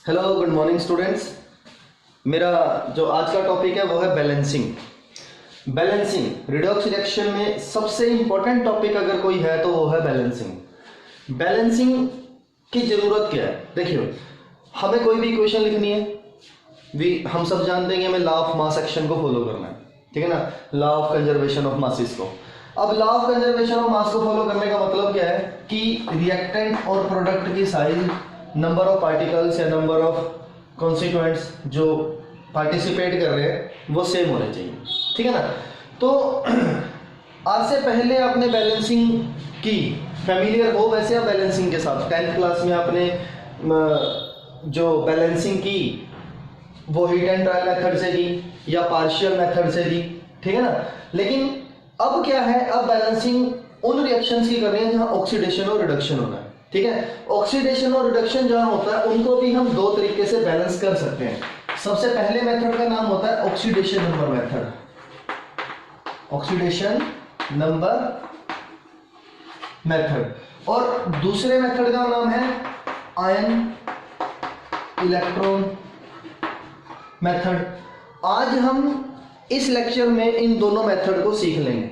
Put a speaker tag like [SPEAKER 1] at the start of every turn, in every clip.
[SPEAKER 1] Hello good morning students. मेरा जो आज का टॉपिक है वो है बैलेंसिंग। बैलेंसिंग रिडॉक्स रिएक्शन में सबसे इंपॉर्टेंट टॉपिक अगर कोई है तो वो है बैलेंसिंग। बैलेंसिंग की जरूरत क्या है? देखिए, हमें कोई भी इक्वेशन लिखनी है, हम सब जानते हैं कि हमें लॉ ऑफ मास एक्शन को फॉलो करना है, ठीक है ना, law of conservation of masses को। अब law of conservation of mass को फॉलो करने का मतलब क्या है कि रिएक्टेंट और प्रोडक्ट की साइज, नंबर ऑफ पार्टिकल्स या नंबर ऑफ कॉन्स्टिट्यूएंट्स जो पार्टिसिपेट कर रहे हैं वो सेम होने चाहिए, ठीक है ना। तो आज से पहले आपने बैलेंसिंग की, फैमिलियर हो वैसे आप बैलेंसिंग के साथ। 10th क्लास में आपने जो बैलेंसिंग की वो हीट एंड ट्रायल मेथड से की या पार्शियल मेथड से की, ठीक है ना। लेकिन अब क्या है, अब बैलेंसिंग उन रिएक्शंस की कर रहे हैं जहां ऑक्सीडेशन और रिडक्शन होना है, ठीक है। ऑक्सीडेशन और रिडक्शन जहां होता है उनको भी हम दो तरीके से बैलेंस कर सकते हैं। सबसे पहले मेथड का नाम होता है oxidation number method, oxidation number method, और दूसरे मेथड का नाम है आयन इलेक्ट्रॉन मेथड। आज हम इस लेक्चर में इन दोनों मेथड को सीख लेंगे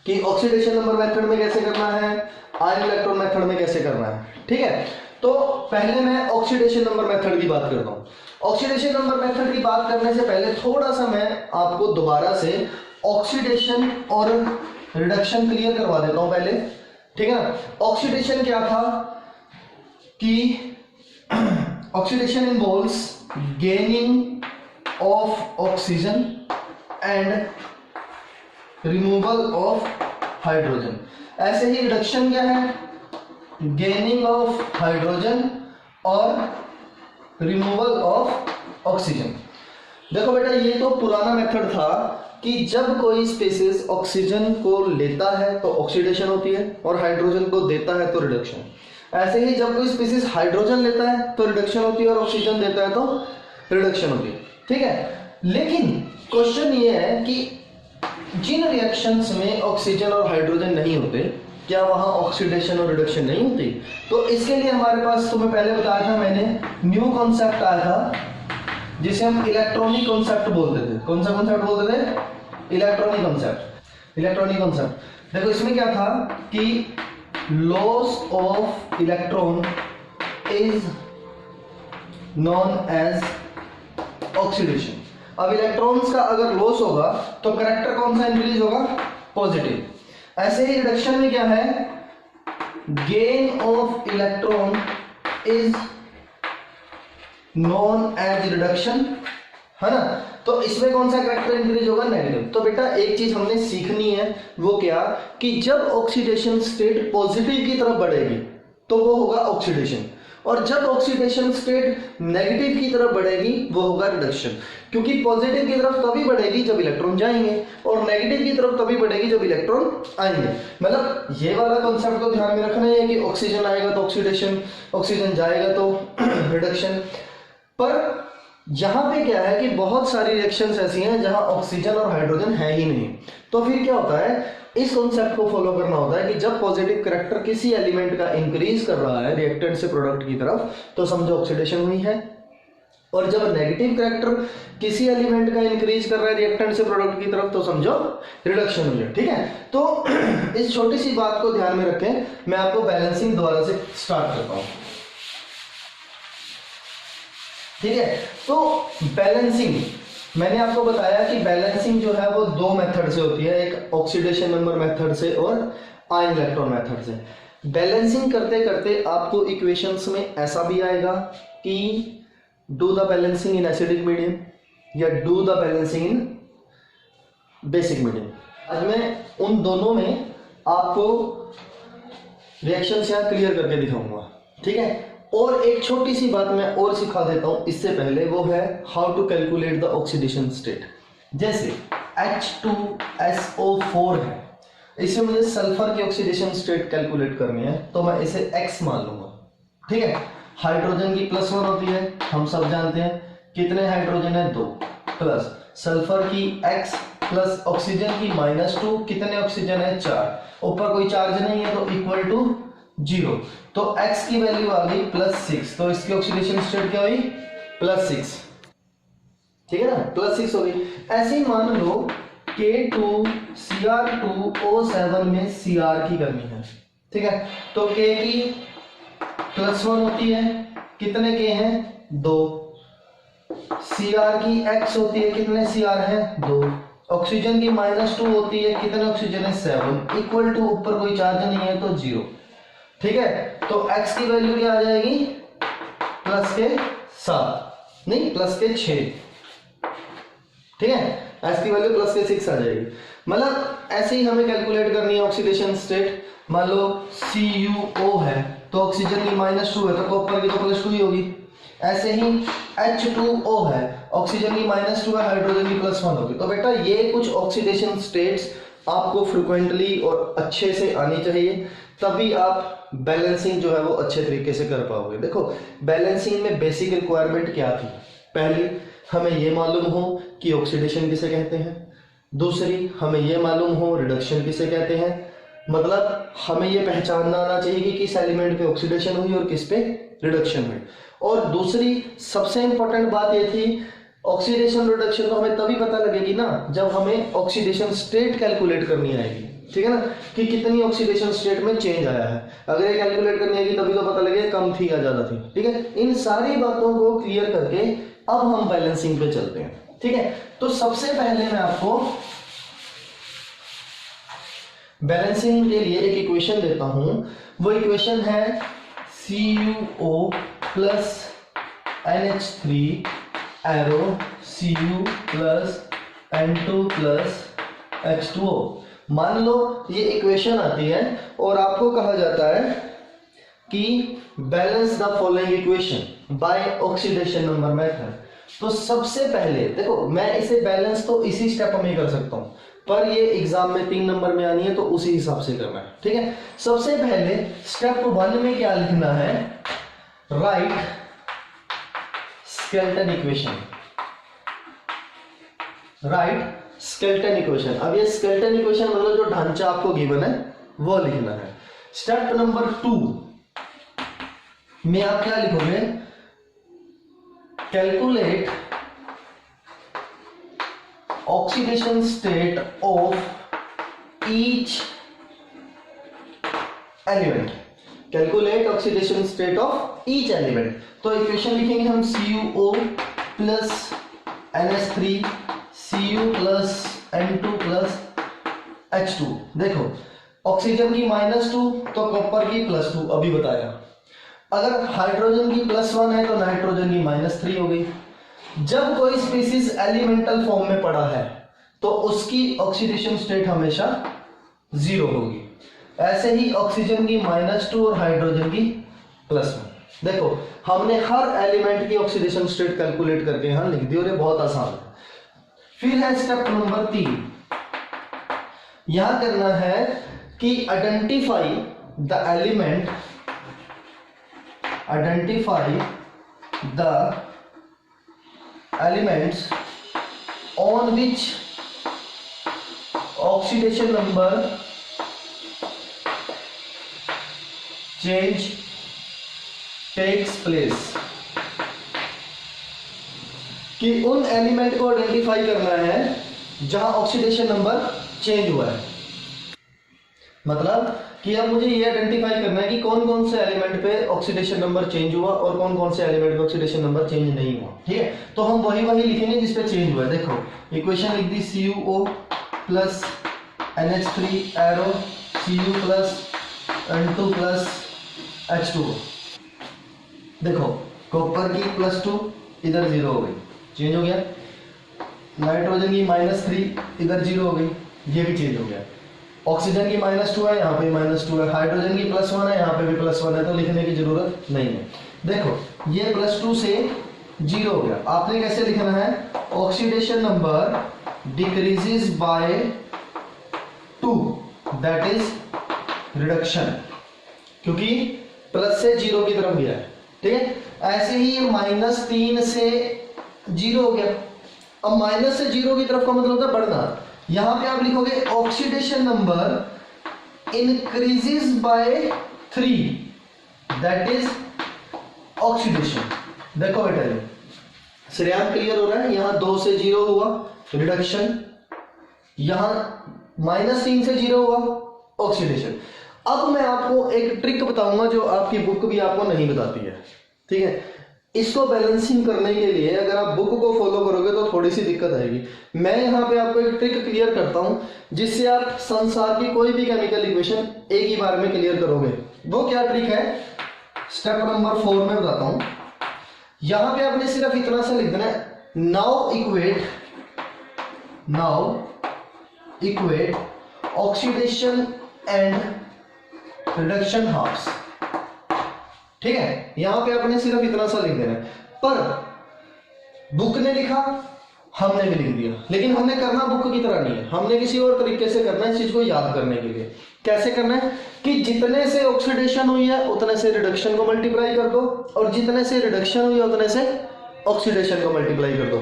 [SPEAKER 1] कि ऑक्सीडेशन नंबर मेथड में कैसे करना है, आयन इलेक्ट्रॉन मेथड में कैसे करना है, ठीक है। तो पहले मैं ऑक्सीडेशन नंबर मेथड की बात करता हूं। ऑक्सीडेशन नंबर मेथड की बात करने से पहले थोड़ा सा मैं आपको दोबारा से ऑक्सीडेशन और रिडक्शन क्लियर करवा देता हूं पहले, ठीक है ना। ऑक्सीडेशन क्या था कि oxidation involves gaining of oxygen and removal of hydrogen. ऐसे ही रिडक्शन क्या है, गेनिंग ऑफ हाइड्रोजन और रिमूवल ऑफ ऑक्सीजन। देखो बेटा, ये तो पुराना मेथड था कि जब कोई स्पीशीज ऑक्सीजन को लेता है तो ऑक्सीडेशन होती है और हाइड्रोजन को देता है तो रिडक्शन। ऐसे ही जब कोई स्पीशीज हाइड्रोजन लेता है तो रिडक्शन होती है और ऑक्सीजन देता है तो रिडक्शन होती है, ठीक है। लेकिन क्वेश्चन ये है कि जिन रिएक्शंस में ऑक्सीजन और हाइड्रोजन नहीं होते, क्या वहां ऑक्सीडेशन और रिडक्शन नहीं होती? तो इसके लिए हमारे पास, तुम्हें पहले बताया था मैंने, न्यू कॉन्सेप्ट आया था जिसे हम इलेक्ट्रॉनिक कॉन्सेप्ट बोलते थे। कौन सा कॉन्सेप्ट बोलते थे? Electronic concept. इलेक्ट्रॉनिक कॉन्सेप्ट देखो, इसमें क्या था कि loss of electron is known as oxidation. अब इलेक्ट्रॉन्स का अगर लॉस होगा तो करैक्टर कौन सा इंक्रीज होगा? पॉजिटिव। ऐसे ही रिडक्शन में क्या है, gain of electron is known as reduction, है ना। तो इसमें कौन सा करैक्टर इंक्रीज होगा? नेगेटिव। तो बेटा एक चीज हमने सीखनी है, वो क्या कि जब ऑक्सीडेशन स्टेट पॉजिटिव की तरफ बढ़ेगी तो वो होगा ऑक्सीडेशन, और जब ऑक्सीडेशन स्टेट नेगेटिव की तरफ बढ़ेगी वो होगा रिडक्शन। क्योंकि पॉजिटिव की तरफ तभी बढ़ेगी जब इलेक्ट्रॉन जाएंगे और नेगेटिव की तरफ तभी बढ़ेगी जब इलेक्ट्रॉन आएंगे। मतलब ये वाला कॉन्सेप्ट को ध्यान में रखना है कि ऑक्सीजन आएगा तो ऑक्सीडेशन, ऑक्सीजन जाएगा तो रिडक्शन। पर यहां पे क्या है कि बहुत सारी रिएक्शंस ऐसी हैं जहां ऑक्सीजन और हाइड्रोजन है ही नहीं। तो फिर क्या होता है, इस कॉन्सेप्ट को फॉलो करना होता है कि जब पॉजिटिव करैक्टर किसी एलिमेंट का इंक्रीज कर रहा है रिएक्टेंट से प्रोडक्ट की तरफ तो समझो ऑक्सीडेशन हुई है, और जब नेगेटिव करैक्टर किसी एलिमेंट का इंक्रीज कर रहा है रिएक्टेंट से प्रोडक्ट की तरफ तो समझो रिडक्शन हुई है, ठीक है। तो इस छोटी सी बात को ध्यान में रखें। मैं आपको बैलेंसिंग दोबारा से स्टार्ट करता हूं, ठीक है। तो बैलेंसिंग मैंने आपको बताया कि बैलेंसिंग जो है वो दो मेथड से होती है, एक ऑक्सीडेशन नंबर मेथड से और आयन इलेक्ट्रॉन मेथड से। बैलेंसिंग करते करते आपको इक्वेशंस में ऐसा भी आएगा कि do the balancing in acidic medium या do the balancing in basic medium. आज मैं उन दोनों में आपको रिएक्शंस यहां क्लियर करके दिखाऊंगा, ठीक है। और एक छोटी सी बात मैं और सिखा देता हूं इससे पहले, वो है how to calculate the oxidation state. जैसे H2SO4 है, इसे मुझे सल्फर की ऑक्सीडेशन स्टेट कैलकुलेट करनी है तो मैं इसे X मान लूंगा, ठीक है। हाइड्रोजन की +1 होती है, हम सब जानते हैं। कितने हाइड्रोजन है? 2, प्लस सल्फर की X प्लस ऑक्सीजन की -2, कितने ऑक्सीजन है? 4। ऊपर कोई चार्ज नहीं है तो इक्वल टू 0, तो x की वैल्यू आ गई +6, तो इसकी ऑक्सीडेशन स्टेट क्या हुई +6, ठीक है ना, +6 हो गई। ऐसे ही मान लो K2Cr2O7 में Cr की करनी है, ठीक है, तो K की +1 होती है, कितने K हैं 2, Cr की X होती है, कितने Cr हैं 2, ऑक्सीजन की -2 होती है, कितने ऑक्सीजन है 7, इक्वल टू ऊपर कोई चार्ज नहीं है तो 0, ठीक है, तो X की वैल्यू क्या आ जाएगी +7 नहीं +6, ठीक है, X की वैल्यू +6 आ जाएगी। मतलब ऐसे ही हमें कैलकुलेट करनी है ऑक्सीडेशन स्टेट। मान लो CuO है तो ऑक्सीजन की -2 है तो कॉपर की तो +2 ही होगी। ऐसे ही H2O है, ऑक्सीजन की -2 है, हाइड्रोजन की +1 होगी। तो बेटा ये कुछ ऑक्सीडेशन स्टेट्स आपको फ्रिक्वेंटली और अच्छे से आनी चाहिए, तभी आप बैलेंसिंग जो है वो अच्छे तरीके से कर पाओगे। देखो बैलेंसिंग में बेसिक रिक्वायरमेंट क्या थी, पहली हमें ये मालूम हो कि ऑक्सीडेशन किसे कहते हैं, दूसरी हमें ये मालूम हो रिडक्शन किसे कहते हैं, मतलब हमें ये पहचानना आना चाहिए कि किस एलिमेंट पे ऑक्सीडेशन हुई और किस पे रिडक्शन हुई। और दूसरी सबसे इंपॉर्टेंट बात ये थी ऑक्सीडेशन रिडक्शन तो हमें तभी पता लगेगी ना जब हमें ऑक्सीडेशन स्टेट कैलकुलेट करनी आएगी, ठीक है ना, कि कितनी ऑक्सीडेशन स्टेट में चेंज आया है। अगर ये कैलकुलेट करनी आएगी तभी तो पता लगेगा कम थी या ज्यादा थी, ठीक है। इन सारी बातों को क्लियर करके अब हम बैलेंसिंग पे चलते हैं, ठीक है। तो सबसे पहले मैं आपको बैलेंसिंग के लिए एक इक्वेशन देता हूं, वो इक्वेशन है CuO plus NH3 arrow Cu plus N2 plus H2O। मान लो ये इक्वेशन आती है और आपको कहा जाता है कि balance the following equation by oxidation number method. तो सबसे पहले देखो मैं इसे बैलेंस तो इसी स्टेप में कर सकता हूं, पर ये एग्जाम में 3 नंबर में आनी है तो उसी हिसाब से करना है, ठीक है। सबसे पहले स्टेप 1 में क्या लिखना है, right skeleton equation, right skeleton equation. अब ये स्केलेटन इक्वेशन मतलब जो ढांचा आपको गिवन है वो लिखना है। स्टेप नंबर 2 में आप क्या लिखोगे, calculate oxidation state of each element, calculate oxidation state of each element. तो इक्वेशन लिखेंगे हम CuO plus NH3 Cu plus N2 plus H2। देखो ऑक्सीजन की -2 तो कॉपर की +2 अभी बताया, अगर हाइड्रोजन की +1 है तो नाइट्रोजन की -3 हो गई। जब कोई स्पीसीज एलिमेंटल फॉर्म में पड़ा है तो उसकी ऑक्सीडेशन स्टेट हमेशा 0 होगी। ऐसे ही ऑक्सीजन की -2 और हाइड्रोजन की +1। देखो हमने हर एलिमेंट की ऑक्सीडेशन स्टेट कैलकुलेट करके यहां लिख दी और ये बहुत आसान है। फिर है स्टेप नंबर 3, यहां करना है कि identify the element, identify the elements on which oxidation number change takes place, कि उन एलिमेंट को आइडेंटिफाई करना है जहां ऑक्सीडेशन नंबर चेंज हुआ है। मतलब कि अब मुझे ये आइडेंटिफाई करना है कि कौन कौन से एलिमेंट पे ऑक्सीडेशन नंबर चेंज हुआ और कौन कौन से एलिमेंट पे ऑक्सीडेशन नंबर चेंज नहीं हुआ, ठीक है। तो हम वही लिखेंगे जिस पे चेंज हुआ है। देखो इक्वेशन लिख दी CuO plus NH3 arrow Cu plus N2 plus H2O। देखो कॉपर की +2 इधर 0 हो गई, चेंज हो गया। नाइट्रोजन की -3 इधर 0 हो गई, ये भी चेंज हो गया। ऑक्सीजन की -2 है, यहाँ पे -2 है। हाइड्रोजन की +1 है, यहाँ पे भी +1 है, तो लिखने की जरूरत नहीं है। देखो ये +2 से 0 हो गया। आपने कैसे लिखना है, oxidation number decreases by 2, that is reduction, क्योंकि प्लस से 0 की तरफ गया है, ठीक है। ऐसे ही -3 से 0 हो गया। अब माइनस से 0 की तरफ का मतलब होता है बढ़ना। यहां पे आप लिखोगे oxidation number increases by 3 that is oxidation. देखो बेटा ये श्रेयान क्लियर हो रहा है, यहां 2 से 0 हुआ रिडक्शन, यहां -3 से 0 हुआ ऑक्सीडेशन। अब मैं आपको एक ट्रिक बताऊंगा जो आपकी बुक भी आपको नहीं बताती है, ठीक है। इसको बैलेंसिंग करने के लिए अगर आप बुक को फॉलो करोगे तो थोड़ी सी दिक्कत आएगी। मैं यहाँ पे आपको एक ट्रिक क्लियर करता हूं जिससे आप संसार की कोई भी केमिकल इक्वेशन एक ही बार में क्लियर करोगे। वो क्या ट्रिक है, स्टेप नंबर 4 में बताता हूं। यहां पे आपने सिर्फ इतना सा लिख देना है, now equate oxidation and reduction halves, ठीक है। यहां पे आपने सिर्फ इतना सा लिख देना है, पर बुक ने लिखा हमने भी लिख दिया, लेकिन हमने करना बुक की तरह नहीं है, हमने किसी और तरीके से करना है इस चीज को याद करने के लिए। कैसे करना है कि जितने से ऑक्सीडेशन हुई है उतने से रिडक्शन को मल्टीप्लाई कर दो, और जितने से रिडक्शन हुई है उतने से ऑक्सीडेशन को मल्टीप्लाई कर दो।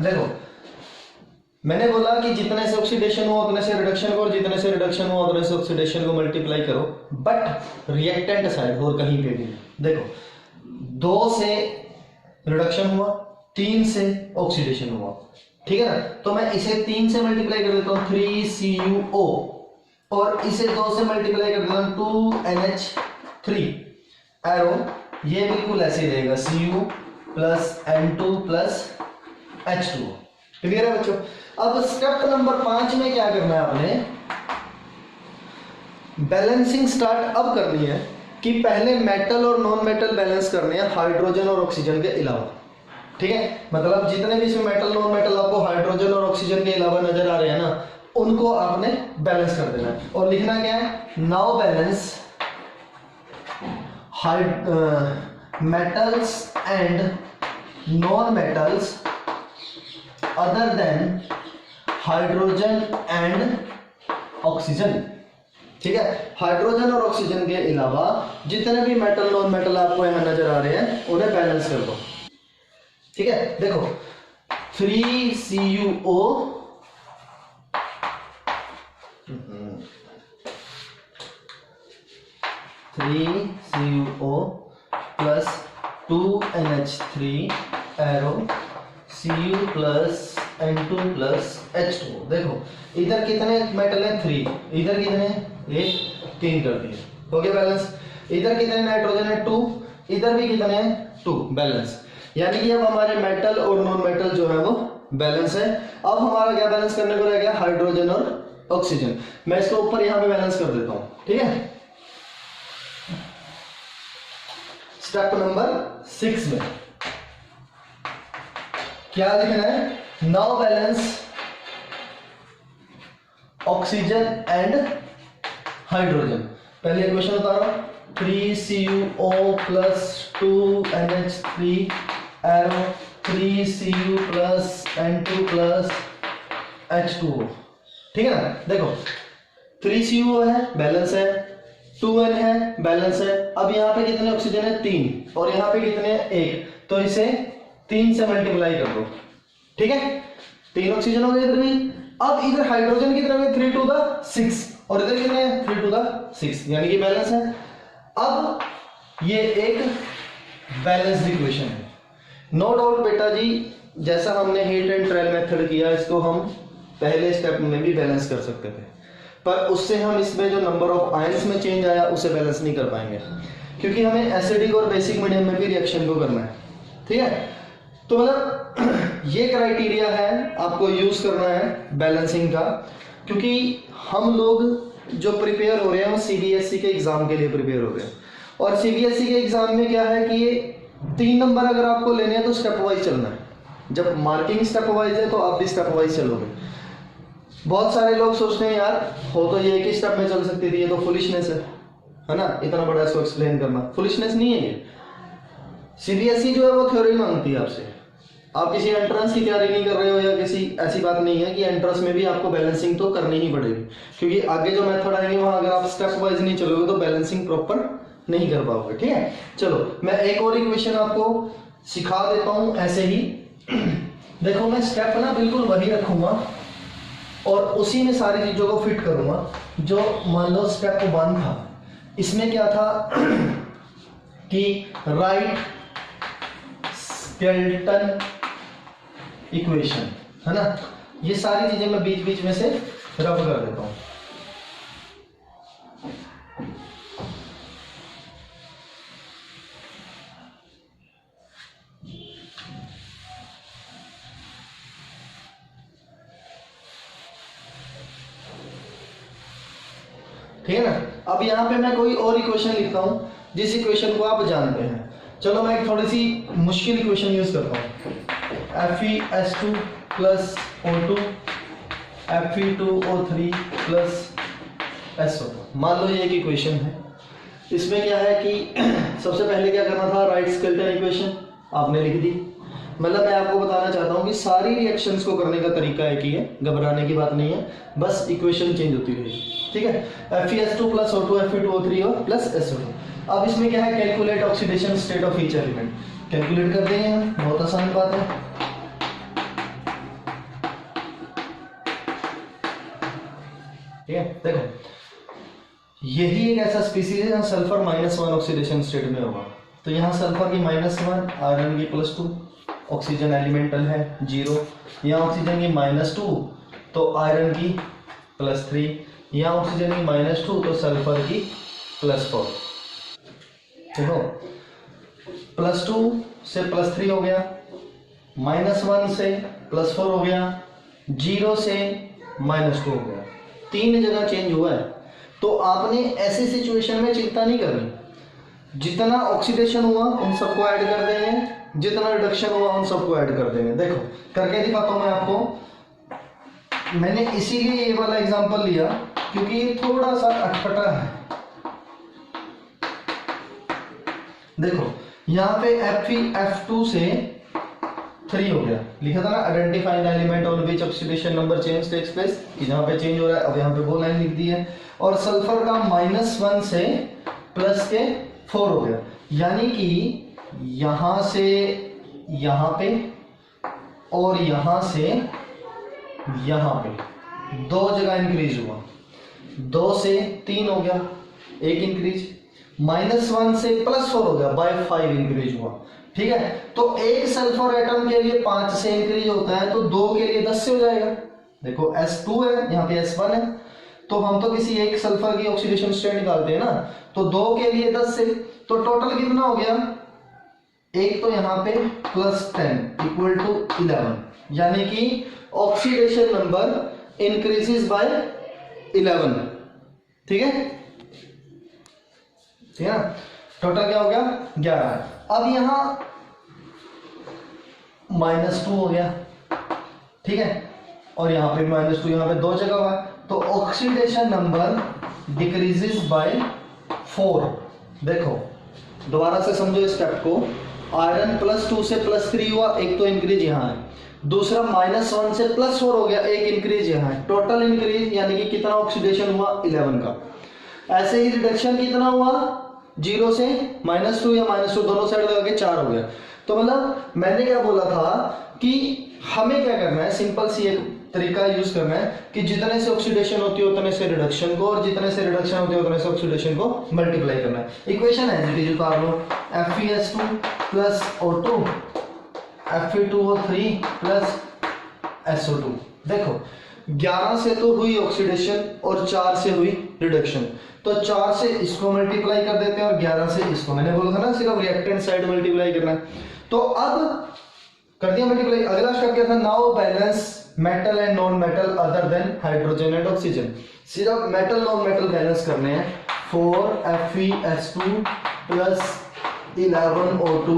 [SPEAKER 1] देखो मैंने बोला कि जितने से ऑक्सीडेशन हुआ उतने से रिडक्शन को, और जितने से रिडक्शन हुआ उतने से ऑक्सीडेशन को मल्टीप्लाई करो, बट रिएक्टेंट साइड और कहीं पे भी। देखो 2 से रिडक्शन हुआ, 3 से ऑक्सीडेशन हुआ, ठीक है ना। तो मैं इसे 3 से मल्टीप्लाई कर देता हूं 3CuO, और इसे 2 से मल्टीप्लाई कर देता हूं 2NH3 एरो, ये बिल्कुल ऐसे ही रहेगा Cu plus N2 plus H2O। Clear है बच्चों। अब स्टेप नंबर 5 में क्या करना है आपने, बैलेंसिंग स्टार्ट अब करनी है कि पहले मेटल और नॉन मेटल बैलेंस करने हैं हाइड्रोजन और ऑक्सीजन के अलावा, ठीक है। मतलब जितने भी इसमें मेटल नॉन मेटल आपको हाइड्रोजन और ऑक्सीजन के अलावा नजर आ रहे हैं ना, उनको आपने बैलेंस कर देना है। और लिखना क्या है, now balance metals and non metals other than hydrogen and oxygen, ठीक है। हाइड्रोजन और ऑक्सीजन के अलावा जितने भी मेटल नॉन मेटल आपको यहां नजर आ रहे हैं उन्हें बैलेंस कर दो, ठीक है। देखो 3CuO 3CuO plus 2NH3 arrow Cu plus N2 plus H2O। देखो इधर कितने मेटल हैं 3, इधर कितने 1 3 कर दिए, हो गया बैलेंस। इधर कितने नाइट्रोजन है 2, इधर भी कितने हैं 2, बैलेंस। यानी कि अब हमारे मेटल और नॉन मेटल जो है वो बैलेंस है। अब हमारा क्या बैलेंस करने को रह गया, हाइड्रोजन और ऑक्सीजन। मैं इसको ऊपर यहां पे बैलेंस कर देता हूं, ठीक है। स्टेप नंबर 6 में क्या लिखना है, now balance oxygen and hydrogen. पहले इक्वेशन बता रहा हूं, 3CuO plus 2NH3 arrow 3Cu plus N2 plus H2O, ठीक है ना। देखो 3CuO है बैलेंस है, 2N है बैलेंस है। अब यहाँ पे कितने ऑक्सीजन है 3, और यहाँ पे कितने हैं 1, तो इसे 3 से मल्टीप्लाई कर दो, ठीक है। 3 ऑक्सीजन हो गए इधर भी। अब इधर हाइड्रोजन कितने हो गए 3 टू द 6, और इधर कितने हैं 3 टू द 6, यानी कि बैलेंस है। अब ये एक बैलेंस्ड इक्वेशन है। नो डाउट बेटा जी, जैसा हमने हीट एंड ट्रायल मेथड किया, इसको हम पहले स्टेप में भी बैलेंस कर सकते थे, पर उससे हम इसमें जो नंबर ऑफ आयंस में चेंज आया उसे बैलेंस नहीं कर पाएंगे, क्योंकि हमें एसिडिक और बेसिक मीडियम में भी रिएक्शन को करना है, ठीक है। तो मतलब ये क्राइटेरिया है आपको यूज करना है बैलेंसिंग का, क्योंकि हम लोग जो प्रिपेयर हो रहे हैं वो सीबीएसई के एग्जाम के लिए प्रिपेयर हो रहे हैं, और सीबीएसई के एग्जाम में क्या है कि ये 3 नंबर अगर आपको लेने हैं तो स्टेप वाइज चलना है। जब मार्किंग स्टेप वाइज है तो आप भी स्टेप वाइज चलोगे। बहुत सारे लोग सोचते हैं यार हो तो ये एक ही स्टेप में चल सकती थी, ये तो फुलिशनेस है ना, इतना बड़ा इसको एक्सप्लेन करना। फुलिशनेस नहीं है ये। सीबीएसई जो है वो थ्योरी मांगती है आपसे। आप किसी एंट्रेंस की तैयारी नहीं कर रहे हो या किसी ऐसी बात नहीं है कि एंट्रेंस में भी आपको बैलेंसिंग तो करनी ही पड़ेगी, क्योंकि आगे जो मेथड आएंगे वहां अगर आप स्टेप वाइज नहीं चलोगे तो बैलेंसिंग प्रॉपर नहीं कर पाओगे, ठीक है। चलो मैं एक और इक्वेशन आपको सिखा देता हूं ऐसे ही। देखो मैं स्टेप ना बिल्कुल वही रखूंगा और उसी में सारी चीजों को फिट करूंगा जो मान लो स्टेप 1 था। इसमें क्या था कि राइट स्केलेटन इक्वेशन, है ना। ये सारी चीजें मैं बीच बीच में से रब कर देता हूं। ठीक है ना। अब यहाँ पे मैं कोई और इक्वेशन लिखता हूं जिस इक्वेशन को आप जानते हैं। चलो मैं एक थोड़ी सी मुश्किल इक्वेशन यूज करता हूं। FeS2 plus O2 Fe2O3 plus SO2। मान लो ये एक इक्वेशन है। इसमें क्या है कि सबसे पहले क्या करना था, राइट स्केलेटन इक्वेशन आपने लिख दी। मतलब मैं आपको बताना चाहता हूँ कि सारी रिएक्शंस को करने का तरीका एक ही है, घबराने की बात नहीं है, बस इक्वेशन चेंज होती रहेगी। ठीक है, FeS2 प्लस O2 Fe2O3 और प्लस SO2। अब इसमें क्या है, calculate oxidation state of each element. Calculate कर देंगे हम, बहुत आसान बात है। ठीक है, देखो यही एक ऐसा स्पीसीज है जहाँ सल्फर -1 ऑक्सीडेशन स्टेट में होगा। तो यहाँ सल्फर की -1, आयरन की +2, ऑक्सीजन एलिमेंटल है 0, यहाँ ऑक्सीजन की -2 तो आयरन की +3, यहाँ ऑक्सीजन की -2 तो सल्फर की +4। देखो +2 से +3 हो गया, -1 से +4 हो गया, 0 से -2 हो गया, 3 जगह चेंज हुआ है। तो आपने ऐसी सिचुएशन में चिंता नहीं करनी, जितना ऑक्सीडेशन हुआ उन सबको ऐड कर देंगे, जितना रिडक्शन हुआ उन सबको ऐड कर देंगे। देखो करके दिखाता हूं मैं आपको। मैंने इसीलिए ये वाला एग्जांपल लिया क्योंकि ये थोड़ा सा अटपटा है। देखो यहाँ पे Fe2 से 3 हो गया, लिखा था ना identifying element on which oxidation number change takes place, कि जहाँ पे चेंज हो रहा है। अब यहाँ पे वो लाइन लिख दी है। और सल्फर का -1 से +4 हो गया, यानी कि यहां से यहां पे और यहां से यहां पे 2 जगह इंक्रीज हुआ, 2 से 3 हो गया, 1 इंक्रीज, -1 से +4 हो गया, बाय 5 इंक्रीज हुआ। ठीक है, तो एक सल्फर एटम के लिए 5 से इंक्रीज होता है तो 2 के लिए 10 से हो जाएगा। देखो S2 है, यहाँ पे S1 है, तो हम तो किसी एक सल्फर की ऑक्सीडेशन स्टेट निकालते हैं ना, तो 2 के लिए 10 से, तो टोटल कितना हो गया, एक तो यहाँ पे +10 = 11, यानी कि ऑक्सीडेशन नंबर इंक्रीजेस बाय 11। ठीक है, ठीक है ना, टोटल क्या हो गया 11। अब यहां -2 हो गया, ठीक है, और यहां पे -2, यहां पे 2 जगह हुआ, तो ऑक्सीडेशन नंबर डिक्रीजेस बाय 4। देखो दोबारा से समझो इस स्टेप को। आयरन +2 से +3 हुआ, एक तो इंक्रीज यहाँ है, दूसरा -1 से +4 हो गया, एक इंक्रीज यहाँ है, टोटल इंक्रीज यानी कि कितना ऑक्सीडेशन हुआ 11 का। ऐसे ही रिडक्शन कितना हुआ, 0 से -2 या -2 दोनों साइड लगा के 4 हो गया। तो मतलब मैंने क्या बोला था कि हमें क्या करना है, सिंपल सी एक तरीका यूज करना है कि जितने से ऑक्सीडेशन होती है उतने से रिडक्शन को, और जितने से रिडक्शन होती है उतने से ऑक्सीडेशन को मल्टीप्लाई करना है। इक्वेशन है जी, उतार लो, FeS2 plus O2 Fe2O3 plus SO2। देखो 11 से तो हुई ऑक्सीडेशन और 4 से हुई रिडक्शन, तो 4 से इसको मल्टीप्लाई कर देते हैं और 11 से इसको। मैंने बोला था ना सिर्फ रिएक्टेंट साइड मल्टीप्लाई करना है, तो अब कर दिया मल्टीप्लाई। अगला स्टेप क्या था, now balance metal and non metal other than hydrogen and oxygen. सिर्फ मेटल नॉन मेटल बैलेंस करने हैं। 4 FeS2 plus 11 O2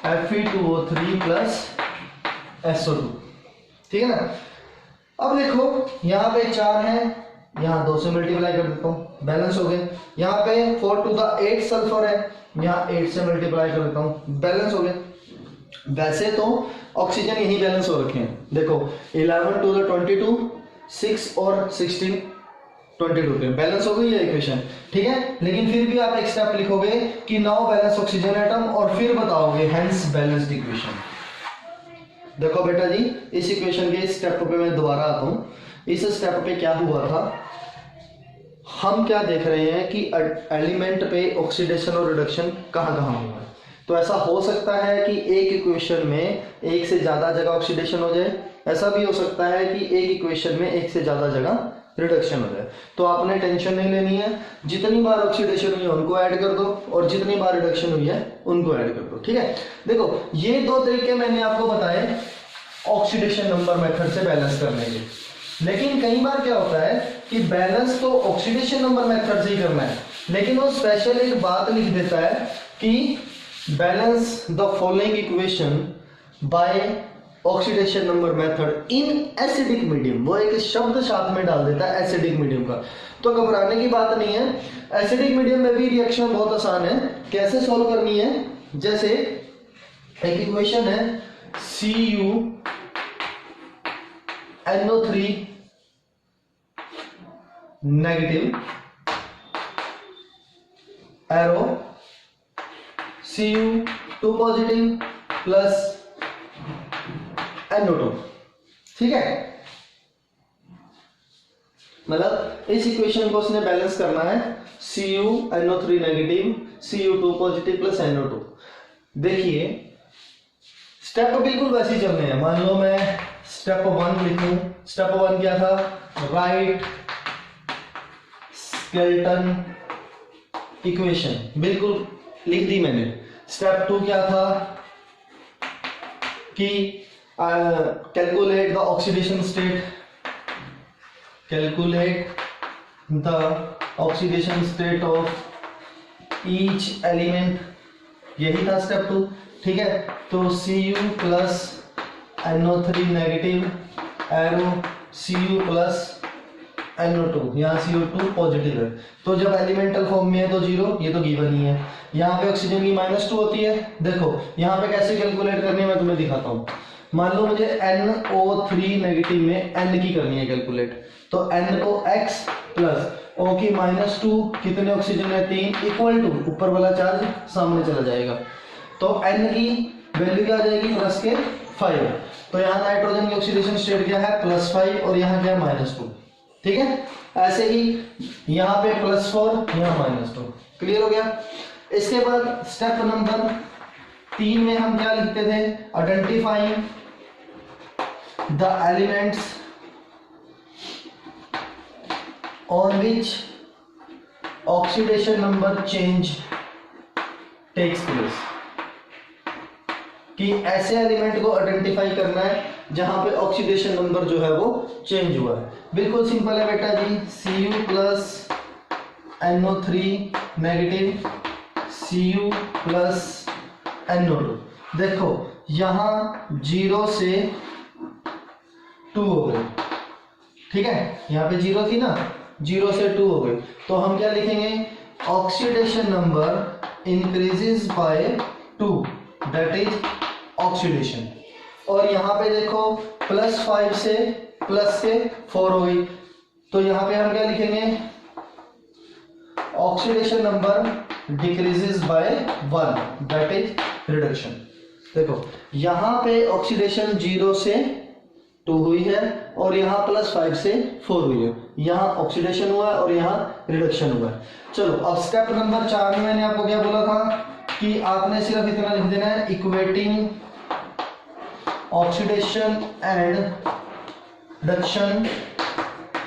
[SPEAKER 1] Fe2O3 plus SO2। ठीक है ना। अब देखो यहाँ पे 4 है, यहाँ 2 से मल्टीप्लाई कर देता हूँ, बैलेंस हो गए। यहाँ पे 4 to the 8 सल्फर है, यहाँ 8 से मल्टीप्लाई कर देता हूँ, बैलेंस हो गए। वैसे तो ऑक्सीजन यही बैलेंस हो रखे हैं। देखो 11 to the 22, 6 और 16 22 के बैलेंस हो गई है इक्वेशन। ठीक है, लेकिन फिर भी आप एक स्टेप लिखोगे कि नाउ बैलेंस ऑक्सीजन एटम, और फिर बताओगे हेंस बैलेंस्ड इक्वेशन। देखो बेटा जी, इस इक्वेशन के इस स्टेप पे मैं दोबारा आता हूं। इस स्टेप पे क्या हुआ था, हम क्या देख रहे हैं कि एलिमेंट पे ऑक्सीडेशन और रिडक्शन कहाँ कहाँ हुआ है। तो ऐसा हो सकता है कि एक इक्वेशन में एक से ज़्यादा जगह ऑक्सीडेशन हो जाए, ऐसा भी हो सकता है कि एक इक्वेशन में एक से ज़्यादा जगह रिडक्शन हो जाए। तो आपने टेंशन नहीं लेनी है, जितनी बार ऑक्सीडेशन हुई है उनको ऐड कर दो और जितनी बार रिडक्शन हुई है उनको ऐड कर दो। ठीक है, देखो ये दो तरीके मैंने आपको बताए ऑक्सीडेशन नंबर मेथड से बैलेंस करने के। लेकिन कई बार क्या होता है कि बैलेंस तो ऑक्सीडेशन नंबर मेथड से ही करना है, लेकिन वो स्पेशल एक बात लिख देता है कि balance the following equation by oxidation number method in acidic medium. वो एक शब्द साथ में डाल देता है एसिडिक मीडियम का। तो घबराने की बात नहीं है, एसिडिक मीडियम में भी रिएक्शन बहुत आसान है। कैसे सॉल्व करनी है, जैसे एक इक्वेशन है CuNO3 negative arrow Cu2 positive plus NO2। ठीक है, मतलब इस इक्वेशन को उसने बैलेंस करना है CuNO3 negative Cu2 positive plus NO2। देखिए स्टेप बिल्कुल वैसे ही चलने हैं। मान लो मैं स्टेप 1 लिखूं। स्टेप 1 क्या था, राइट स्केलेटन इक्वेशन, बिल्कुल लिख दी मैंने। स्टेप 2 क्या था कि calculate the oxidation state, calculate the oxidation state of each element, यही था स्टेप 2। ठीक है, तो Cu plus NO3 negative arrow Cu plus NO2, यहाँ CO2 पॉजिटिव है, तो जब एलिमेंटल फॉर्म में है तो 0, ये तो गिवन ही है। यहाँ पे ऑक्सीजन की -2 होती है। देखो यहाँ पे कैसे कैलकुलेट करनी है मैं तुम्हें दिखाता हूँ। मान लो मुझे NO3 नेगेटिव में N की करनी है कैलकुलेट, तो N को X प्लस O की -2, कितने ऑक्सीजन है 3, इक्वल टू ऊपर वाला चार्ज सामने चला जाएगा, तो N की वैल्यू क्या आ जाएगी प्लस के 5। तो यहाँ नाइट्रोजन की ऑक्सीडेशन स्टेट क्या है +5 और यहाँ क्या है -2। ठीक है, ऐसे ही यहाँ पे +4 यहाँ -2। क्लियर हो गया। इसके बाद स्टेप नंबर 3 में हम क्या लिखते थे, identifying the elements on which oxidation number change takes place, कि ऐसे एलिमेंट को आइडेंटिफाई करना है जहां पे ऑक्सीडेशन नंबर जो है वो चेंज हुआ है। बिल्कुल सिंपल है बेटा जी, Cu plus NO3 negative Cu plus NO2। देखो यहां 0 से 2 हो गए। ठीक है, यहाँ पे 0 थी ना, 0 से 2 हो गए, तो हम क्या लिखेंगे, oxidation number increases by 2, that is oxidation. और यहाँ पे देखो +5 से प्लस के 4 हो गई, तो यहाँ पे हम क्या लिखेंगे, oxidation number decreases by 1, that is reduction. देखो यहाँ पे ऑक्सीडेशन 0 से 2 हुई है और यहाँ +5 से 4 हुई है, यहाँ ऑक्सीडेशन हुआ है और यहाँ रिडक्शन हुआ है। चलो अब स्टेप नंबर 4 में मैंने आपको क्या बोला था कि आपने सिर्फ इतना लिख देना है, equating oxidation and reduction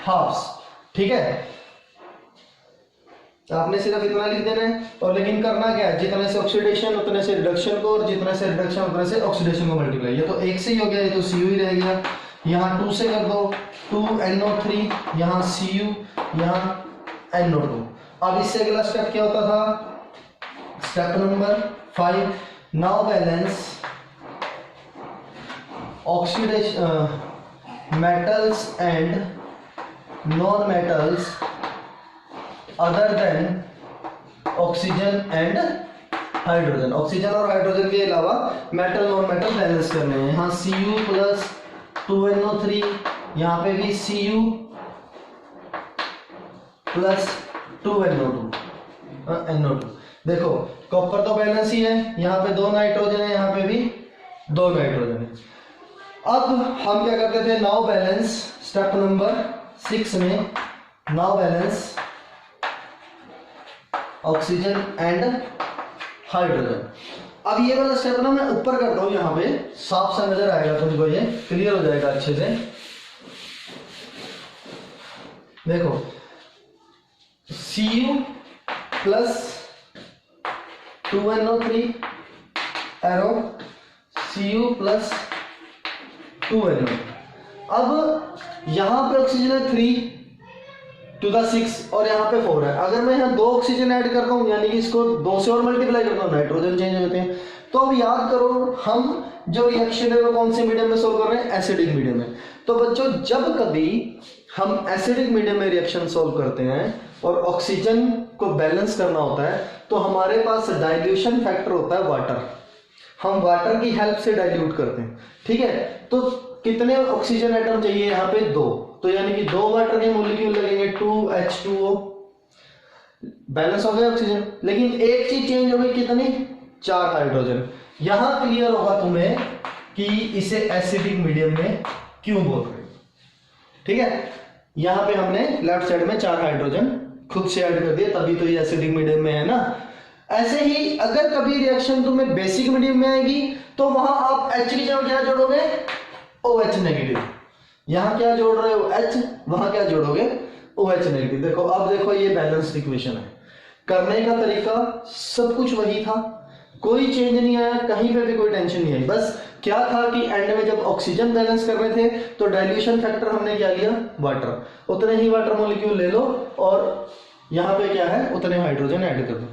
[SPEAKER 1] halves. ठीक है, आपने सिर्फ इतना लिख देना है, और लेकिन करना क्या है, जितने से ऑक्सीडेशन उतने से रिडक्शन को, और जितने से रिडक्शन उतने से ऑक्सीडेशन को मल्टीप्लाई। ये तो 1 से ही हो गया, ये तो Cu ही रह गया। यहाँ 2 से कर दो, 2NO3, यहाँ Cu, यहाँ NO2। अब इससे अगला स्टेप क्या होता था, step number 5, now balance oxidation metals and non metals other than oxygen and hydrogen. Oxygen और हाइड्रोजन के अलावा मेटल नॉन मेटल बैलेंस करने हैं। यहाँ Cu प्लस 2NO3, यहाँ पे भी Cu प्लस 2NO2। देखो कॉपर तो बैलेंस ही है, यहाँ पे 2 नाइट्रोजन है, यहाँ पे भी 2 नाइट्रोजन है। अब हम क्या करते थे, नाउ बैलेंस, स्टेप नंबर 6 में now balance oxygen and hydrogen. अब ये वाला स्टेप ना मैं ऊपर करता हूँ, यहाँ पे साफ सा नजर आएगा तुमको, ये क्लियर हो जाएगा अच्छे से। देखो Cu plus 2NO3 arrow Cu plus 2NO। अब यहाँ पे ऑक्सीजन है 3 to the 6 और यहाँ पे 4 है। अगर मैं यहाँ 2 ऑक्सीजन ऐड करता हूँ, यानी कि इसको 2 से और मल्टीप्लाई करता हूँ, नाइट्रोजन चेंज होते हैं। तो अब याद करो हम जो रिएक्शन है वो कौन से मीडियम में सोल्व कर रहे हैं, एसिडिक मीडियम में। तो बच्चों जब कभी हम एसिडिक मीडियम में रिएक्शन सोल्व करते हैं और ऑक्सीजन को बैलेंस करना होता है, तो हमारे पास डाइल्यूशन फैक्टर होता है वाटर। हम वाटर की हेल्प से डाइल्यूट करते हैं, ठीक है। तो कितने ऑक्सीजन एटम चाहिए यहाँ पे, 2। तो यानी कि 2 वाटर के मॉलिक्यूल लगेंगे, 2H2O, बैलेंस हो गया ऑक्सीजन। लेकिन एक चीज चेंज हो गई, कितनी, 4 हाइड्रोजन। यहां क्लियर होगा तुम्हें कि इसे एसिडिक मीडियम में क्यों बोल रहे हैं, ठीक है। यहां पे हमने लेफ्ट साइड में 4 हाइड्रोजन खुद से ऐड कर दिए, तभी तो ये एसिडिक मीडियम में है ना। ऐसे ही अगर कभी रिएक्शन तुम्हें बेसिक मीडियम में आएगी तो वहां आप H की जगह क्या जोड़ोगे, OH नेगेटिव। यहां क्या जोड़ रहे हो, H, वहां क्या जोड़ोगे, OH नेगेटिव। देखो अब देखो ये बैलेंस्ड इक्वेशन है, करने का तरीका सब कुछ वही था, कोई चेंज नहीं आया, कहीं पे भी कोई टेंशन नहीं आई। बस क्या था कि एंड में जब ऑक्सीजन बैलेंस कर रहे थे तो डाइल्यूशन फैक्टर हमने क्या लिया, वाटर। उतने ही वाटर मॉलिक्यूल ले लो और यहाँ पे क्या है, उतने हाइड्रोजन ऐड कर दो।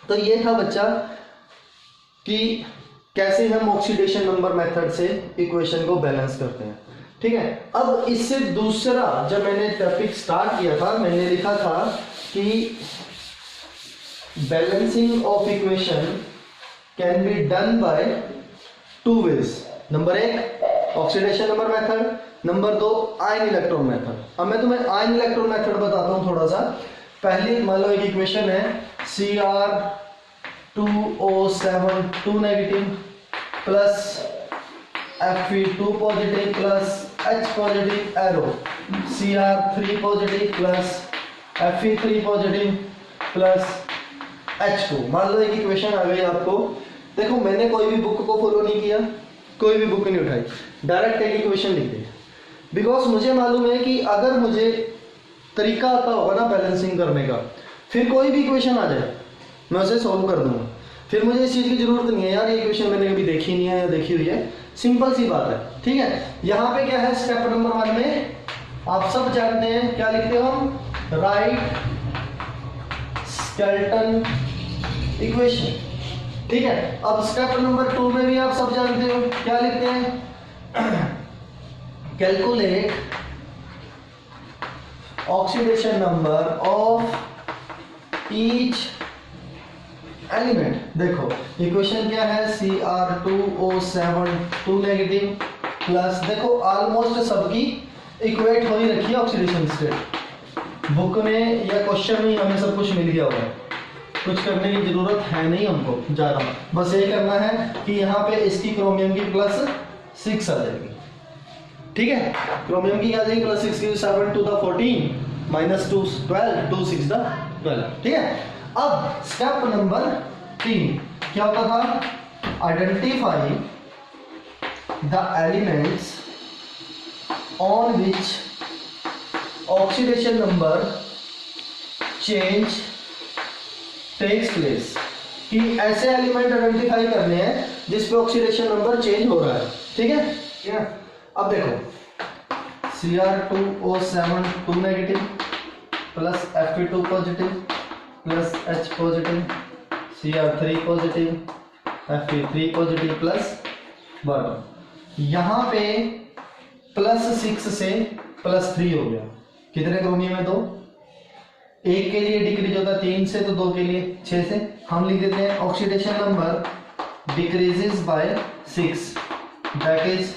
[SPEAKER 1] तो ये था बच्चा कि कैसे हम ऑक्सीडेशन नंबर मेथड से इक्वेशन को बैलेंस करते हैं, ठीक है। अब इससे दूसरा जब मैंने टॉपिक स्टार्ट किया था, मैंने लिखा था कि balancing of equation can be done by 2 ways। Number 1 oxidation number method, number 2 ion electron method. अब मैं तुम्हें आयन इलेक्ट्रॉन मेथड बताता हूं थोड़ा सा। पहली मान लो एक इक्वेशन है Cr2O7 2 negative plus Fe2 positive plus H positive arrow Cr3 positive plus Fe3 positive plus H2। मान लो एक इक्वेशन आ गई आपको। देखो मैंने कोई भी बुक को फॉलो नहीं किया, कोई भी बुक नहीं उठाई, डायरेक्ट एक इक्वेशन लिख दी। बिकॉज मुझे मालूम है कि अगर मुझे तरीका आता होगा ना बैलेंसिंग करने का, फिर कोई भी इक्वेशन आ जाए मैं उसे सॉल्व कर दूंगा। फिर मुझे इस चीज़ की जरूरत नहीं है यार ये इक्वेशन मैंने कभी देखी नहीं है या देखी हुई है, सिंपल सी बात है, ठीक है। यहाँ पे क्या है, स्टेप नंबर 1 में आप सब जानते हैं क्या लिखते हो हम, राइट स्केलेटन इक्वेशन, ठीक है। अब स्टेप नंबर 2 में भी आप सब जानते हो क्या लिखते हैं, calculate oxidation number of each element. देखो इक्वेशन क्या है, Cr2O7 2 नेगेटिव प्लस, देखो ऑलमोस्ट सबकी इक्वेट हो ही रखी है ऑक्सीडेशन स्टेट, बुक में या क्वेश्चन में हमें सब कुछ मिल गया होगा, कुछ करने की जरूरत है नहीं हमको ज़्यादा। बस ये करना है कि यहाँ पे इसकी क्रोमियम की +6 आ जाएगी, ठीक है। क्रोमियम की क्या आ जाएगी +6 की 7 to the 14 -2 12 2 6 the 12, ठीक है। अब स्टेप नंबर 3 क्या होता था, identify the elements on which oxidation number change takes place, कि ऐसे एलिमेंट आइडेंटिफाई करने हैं जिस पे ऑक्सीडेशन नंबर चेंज हो रहा है, ठीक है। अब देखो Cr2O7 2 negative plus Fe2 positive plus H positive Cr3 positive Fe3 positive plus bottom. यहाँ पे +6 से +3 हो गया, कितने क्रोमियम है, 2। एक के लिए डिक्रीज होता है 3 से, तो 2 के लिए 6 से। हम लिख देते हैं oxidation number decreases by 6, that is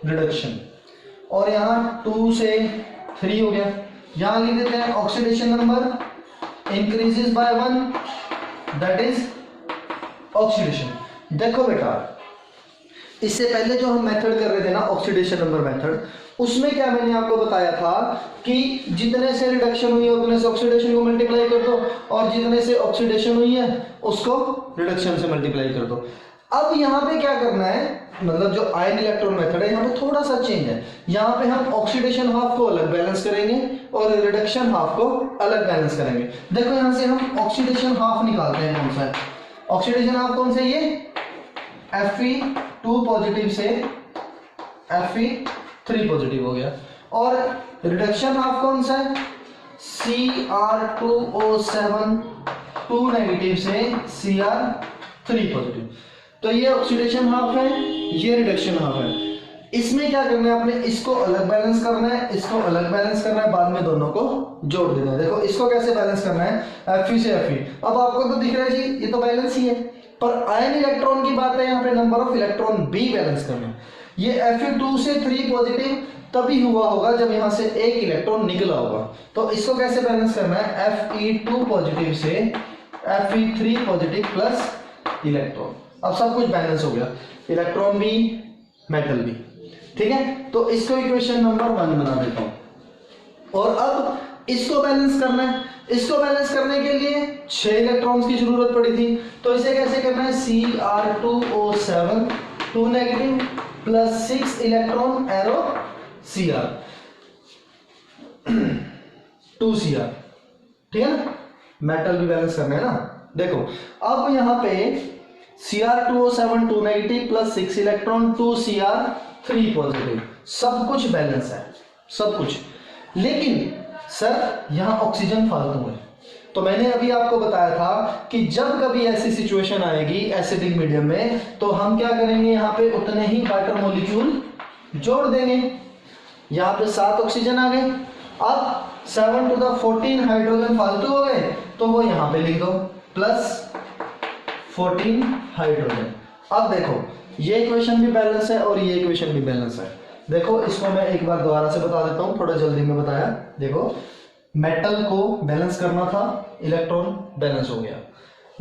[SPEAKER 1] reduction. और यहाँ 2 से 3 हो गया, यहाँ लिख देते हैं oxidation number increases by 1, that is oxidation. देखो बेटा इससे पहले जो हम मेथड कर रहे थे ना ऑक्सीडेशन नंबर मेथड, उसमें क्या मैंने आपको बताया था कि जितने से रिडक्शन हुई है उतने से ऑक्सीडेशन को मल्टीप्लाई कर दो, और जितने से ऑक्सीडेशन हुई है उसको रिडक्शन से मल्टीप्लाई कर दो। अब यहाँ पे क्या करना है, मतलब जो आयन इलेक्ट्रॉन मेथड है यहाँ पे थोड़ा सा चेंज है। यहाँ पे हम ऑक्सीडेशन हाफ को अलग बैलेंस करेंगे और रिडक्शन हाफ को अलग बैलेंस करेंगे। देखो यहाँ से हम ऑक्सीडेशन हाफ निकालते हैं, कौन सा है ऑक्सीडेशन हाफ, कौन सा है ये Fe2 पॉजिटिव से Fe3 पॉजिटिव हो गया, और रिडक्शन हाफ कौन सा है Cr2O7 2 नेगेटिव से Cr3 पॉजिटिव। तो ये ऑक्सीडेशन हाफ है, ये रिडक्शन हाफ है। इसमें क्या करना है, आपने इसको अलग बैलेंस करना है, इसको अलग बैलेंस करना है, बाद में दोनों को जोड़ देना है। देखो इसको कैसे बैलेंस करना है, Fe से Fe। अब आपको तो दिख रहा है जी ये तो बैलेंस ही है, पर आयन इलेक्ट्रॉन की बात है, यहाँ पे नंबर ऑफ इलेक्ट्रॉन भी बैलेंस करना है। ये Fe2 से 3 पॉजिटिव तभी हुआ होगा जब यहाँ से एक इलेक्ट्रॉन निकला होगा। तो इसको कैसे बैलेंस करना है, Fe2 पॉजिटिव से Fe3 पॉजिटिव प्लस इलेक्ट्रॉन। अब सब कुछ बैलेंस हो गया, इलेक्ट्रॉन भी मेटल भी, ठीक है। तो इसको इक्वेशन नंबर 1 बना देता हूं, और अब इसको बैलेंस करना है। इसको बैलेंस करने के लिए 6 इलेक्ट्रॉन्स की जरूरत पड़ी थी, तो इसे कैसे करना है, Cr2O7 2 negative plus 6 electron arrow Cr 2Cr, ठीक है ना, मेटल भी बैलेंस करना है ना। देखो अब यहाँ पे Cr2O7 2 negative plus 6 electron 2Cr3 positive, सब कुछ बैलेंस है, सब कुछ। लेकिन सर यहाँ ऑक्सीजन फालतू है, तो मैंने अभी आपको बताया था कि जब कभी ऐसी सिचुएशन आएगी एसिडिक मीडियम में, तो हम क्या करेंगे, यहाँ पे उतने ही वाटर मॉलिक्यूल जोड़ देंगे। यहाँ पे 7 ऑक्सीजन आ गए, अब 7 to the 14 हाइड्रोजन फालतू हो गए, तो वो यहाँ पे लिख दो प्लस 14 हाइड्रोजन। अब देखो ये इक्वेशन भी बैलेंस है और ये इक्वेशन भी बैलेंस है। देखो इसको मैं एक बार दोबारा से बता देता हूँ, थोड़ा जल्दी में बताया। देखो मेटल को बैलेंस करना था, इलेक्ट्रॉन बैलेंस हो गया।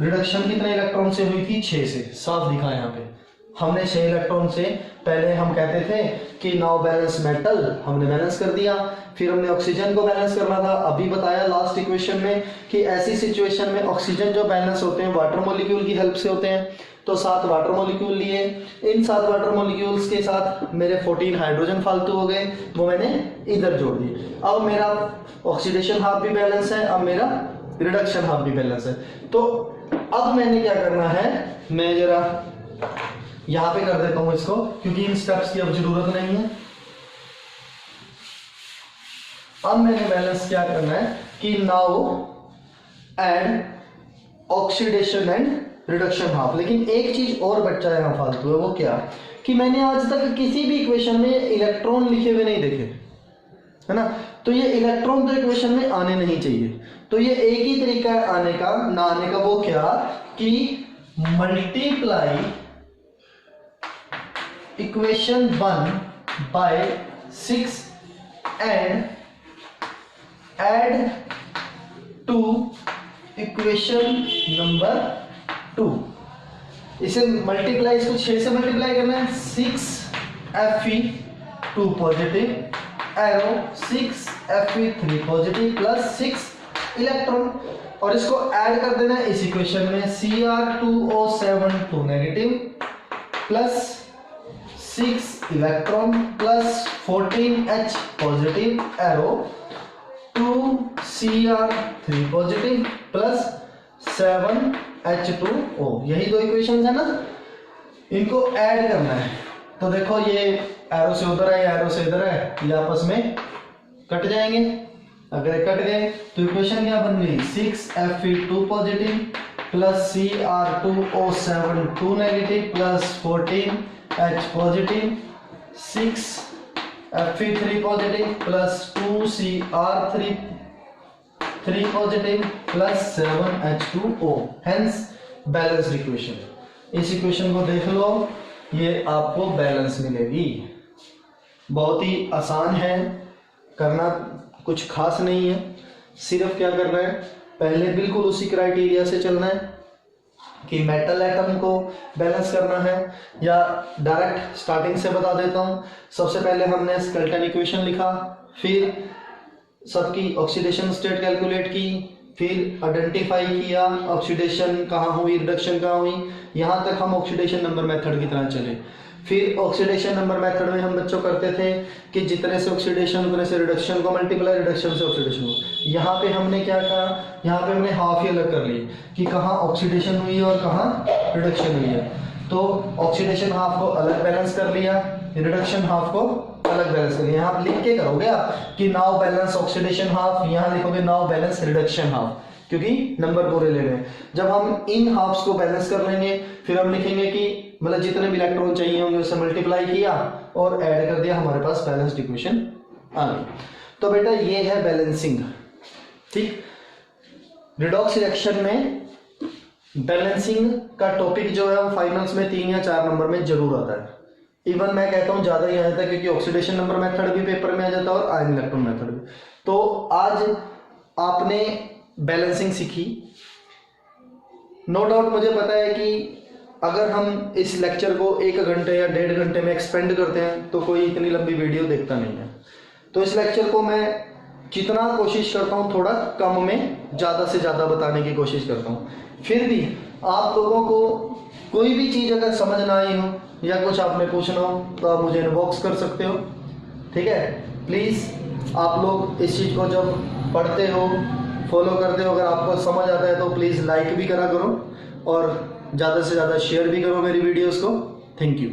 [SPEAKER 1] रिडक्शन कितने इलेक्ट्रॉन से हुई थी, 6 से, साफ दिखा यहाँ पे। हमने 6 इलेक्ट्रॉन से, पहले हम कहते थे कि नाउ बैलेंस मेटल, हमने बैलेंस कर दिया। फिर हमने ऑक्सीजन को बैलेंस करना था, अभी बताया लास्ट इक्वेशन में कि ऐसी सिचुएशन में ऑक्सीजन जो बैलेंस होते हैं वाटर मॉलिक्यूल की हेल्प से होते हैं। तो 7 वाटर मॉलिक्यूल लिए, इन 7 वाटर मॉलिक्यूल्स के साथ मेरे 14 हाइड्रोजन फालतू हो गए, वो मैंने इधर जोड़ दिए। अब मेरा ऑक्सीडेशन हाफ भी बैलेंस है, अब मेरा रिडक्शन हाफ भी बैलेंस है। तो अब मैंने क्या करना है, मैं जरा यहां पे कर देता हूं इसको, क्योंकि इन स्टेप्स की अब जरूरत नहीं है। अब मैंने बैलेंस क्या करना है कि now add oxidation and reduction half. लेकिन एक चीज और बच्चा यहां फालतू है, वो क्या कि मैंने आज तक किसी भी इक्वेशन में इलेक्ट्रॉन लिखे हुए नहीं देखे, है ना। तो ये इलेक्ट्रॉन तो इक्वेशन में आने नहीं चाहिए। तो ये एक ही तरीका है आने का, ना आने का, वो क्या कि multiply equation 1 by 6 and add to equation number 2। इसे मल्टीप्लाई, इसको 6 से मल्टीप्लाई करना है, 6 Fe2 positive arrow 6 Fe3 positive plus 6 electron, और इसको ऐड कर देना है इस इक्वेशन में, Cr2O7 2 negative plus 6 electron plus 14H positive arrow 2Cr3 positive plus 7H2O। यही दो इक्वेशन है ना, इनको ऐड करना है। तो देखो ये एरो से उधर है, एरो से इधर है, ये आपस में कट जाएंगे। अगर ये कट गए तो इक्वेशन क्या बन गई, 6 Fe2 positive plus Cr2O7 2 negative plus 14H positive 6 Fe3 positive plus 2Cr3 positive plus 7H2O, hence balanced equation. इस इक्वेशन को देख लो, ये आपको बैलेंस मिलेगी। बहुत ही आसान है करना, कुछ खास नहीं है। सिर्फ क्या करना है, पहले बिल्कुल उसी क्राइटेरिया से चलना है, कि मेटल एटम को बैलेंस करना है, या डायरेक्ट स्टार्टिंग से बता देता हूँ। सबसे पहले हमने स्केलेटन इक्वेशन लिखा, फिर सबकी ऑक्सीडेशन स्टेट कैलकुलेट की, फिर आइडेंटिफाई किया ऑक्सीडेशन कहाँ हुई, रिडक्शन कहाँ हुई, यहाँ तक हम ऑक्सीडेशन नंबर मेथड की तरह चले। फिर ऑक्सीडेशन नंबर मेथड में हम बच्चों करते थे कि जितने से ऑक्सीडेशन उतने से रिडक्शन को मल्टीप्लाई, रिडक्शन से ऑक्सीडेशन को। यहाँ पे हमने क्या कहा, यहाँ पे हमने हाफ ही अलग कर लिए कि कहाँ ऑक्सीडेशन हुई है और कहाँ रिडक्शन हुई है। तो ऑक्सीडेशन हाफ को अलग बैलेंस कर लिया, रिडक्शन हाफ को अलग बैलेंस कर लिया। यहाँ लिख के करोगे आप कि नाउ बैलेंस ऑक्सीडेशन हाफ, यहाँ लिखोगे नाउ बैलेंस रिडक्शन हाफ, क्योंकि नंबर पूरे ले रहे हैं। जब हम इन हाफ्स को बैलेंस कर लेंगे फिर हम लिखेंगे कि मतलब जितने भी इलेक्ट्रॉन चाहिए होंगे उससे मल्टीप्लाई किया और ऐड कर दिया, हमारे पास बैलेंस्ड इक्वेशन आ गई। तो बेटा ये है बैलेंसिंग। ठीक, रिडॉक्स रिएक्शन में बैलेंसिंग का टॉपिक जो है वो फाइनल्स में 3 या 4 नंबर में जरूर आता है। इवन मैं कहता हूँ ज्यादा ही आ जाता है, क्योंकि ऑक्सीडेशन नंबर मेथड भी पेपर में आ जाता है और आयन इलेक्ट्रॉन मेथड भी। तो आज आपने बैलेंसिंग सीखी। नो डाउट मुझे पता है कि अगर हम इस लेक्चर को 1 घंटे या 1.5 घंटे में एक्सपेंड करते हैं तो कोई इतनी लंबी वीडियो देखता नहीं है। तो इस लेक्चर को मैं जितना कोशिश करता हूँ थोड़ा कम में ज़्यादा से ज़्यादा बताने की कोशिश करता हूँ। फिर भी आप लोगों को कोई भी चीज़ अगर समझ ना आई हो या कुछ आपने पूछना हो तो आप मुझे इनबॉक्स कर सकते हो। ठीक है, प्लीज़ आप लोग इस चीज़ को जब पढ़ते हो, फॉलो करते हो, अगर आपको समझ आता है तो प्लीज़ लाइक भी करा करो और ज़्यादा से ज़्यादा शेयर भी करो मेरी वीडियोस को। Thank you.